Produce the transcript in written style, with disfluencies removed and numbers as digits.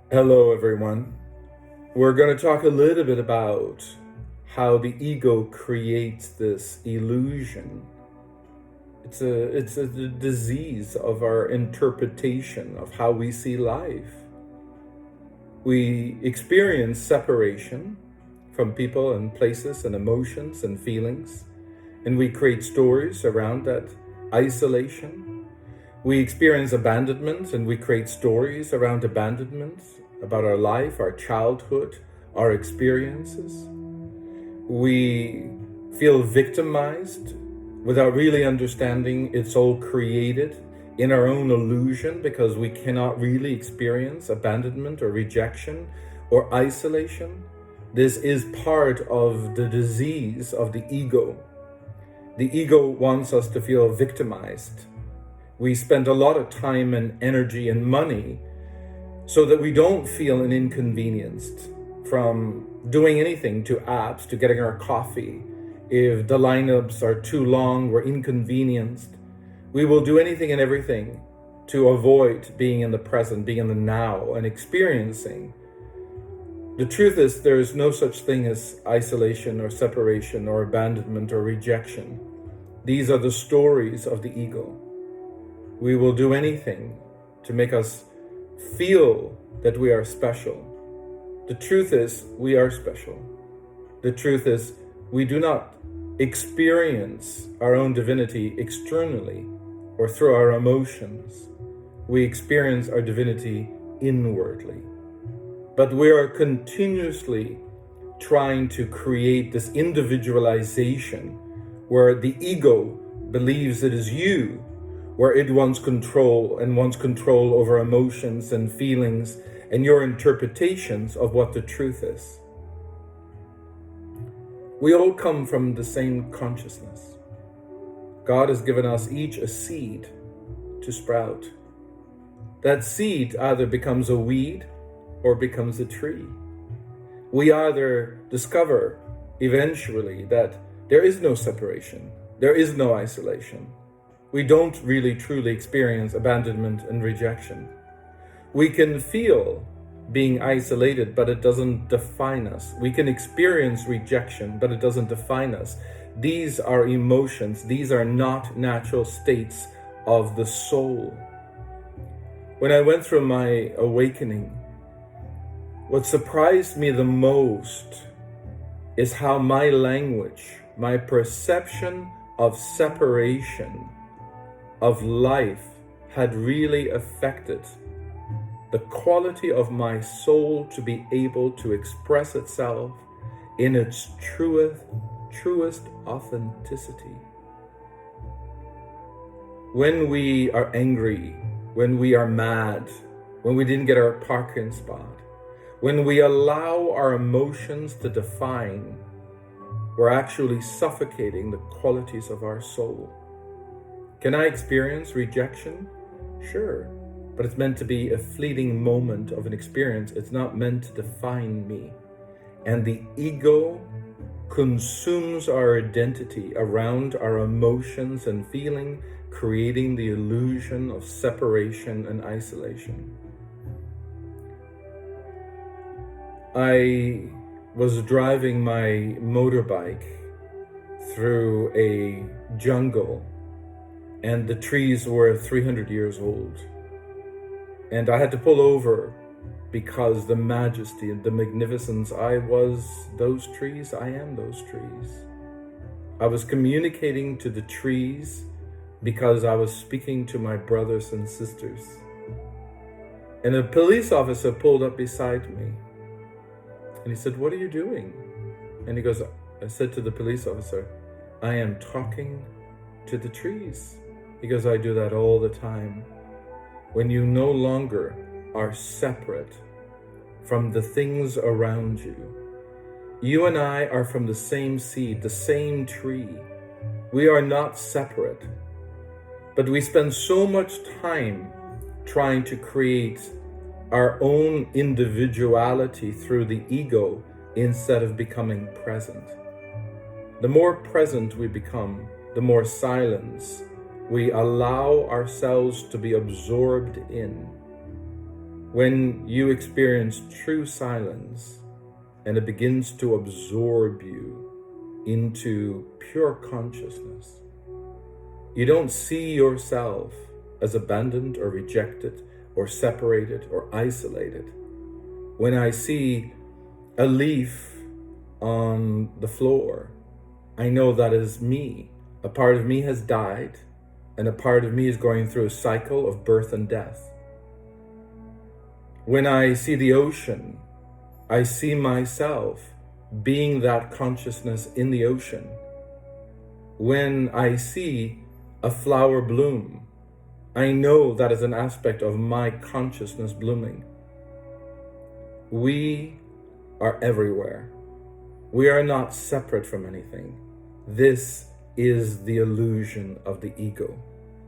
Hello, everyone. We're going to talk a little bit about how the ego creates this illusion. It's a disease of our interpretation of how we see life. We experience separation from people and places and emotions and feelings, and we create stories around that isolation. We experience abandonment and we create stories around abandonment, about our life, our childhood, our experiences. We feel victimized without really understanding it's all created in our own illusion because we cannot really experience abandonment or rejection or isolation. This is part of the disease of the ego. The ego wants us to feel victimized. We spend a lot of time and energy and money so that we don't feel an inconvenienced from doing anything, to apps, to getting our coffee. If the lineups are too long, we're inconvenienced. We will do anything and everything to avoid being in the present, being in the now, and experiencing. The truth is, there is no such thing as isolation or separation or abandonment or rejection. These are the stories of the ego. We will do anything to make us feel that we are special. The truth is, we are special. The truth is, we do not experience our own divinity externally or through our emotions. We experience our divinity inwardly. But we are continuously trying to create this individualization where the ego believes it is you, where it wants control and wants control over emotions and feelings and your interpretations of what the truth is. We all come from the same consciousness. God has given us each a seed to sprout. That seed either becomes a weed or becomes a tree. We either discover eventually that there is no separation, there is no isolation. We don't really truly experience abandonment and rejection. We can feel being isolated, but it doesn't define us. We can experience rejection, but it doesn't define us. These are emotions. These are not natural states of the soul. When I went through my awakening, what surprised me the most is how my language, my perception of separation, of life, had really affected the quality of my soul to be able to express itself in its truest authenticity. When we are angry, when we are mad, when we didn't get our parking spot, when we allow our emotions to define, we're actually suffocating the qualities of our soul. Can I experience rejection? Sure, but it's meant to be a fleeting moment of an experience. It's not meant to define me. And the ego consumes our identity around our emotions and feeling, creating the illusion of separation and isolation. I was driving my motorbike through a jungle, and the trees were 300 years old. And I had to pull over because the majesty and the magnificence, I was those trees, I am those trees. I was communicating to the trees because I was speaking to my brothers and sisters. And a police officer pulled up beside me. And he said, "What are you doing?" And he goes, I said to the police officer, "I am talking to the trees." He goes, "I do that all the time. When you no longer are separate from the things around you. You and I are from the same seed, the same tree. We are not separate. But we spend so much time trying to create our own individuality through the ego instead of becoming present. The more present we become, the more silence we allow ourselves to be absorbed in. When you experience true silence and it begins to absorb you into pure consciousness, you don't see yourself as abandoned or rejected or separated or isolated. When I see a leaf on the floor, I know that is me. A part of me has died, and a part of me is going through a cycle of birth and death. When I see the ocean, I see myself being that consciousness in the ocean. When I see a flower bloom, I know that is an aspect of my consciousness blooming. We are everywhere. We are not separate from anything. This is the illusion of the ego.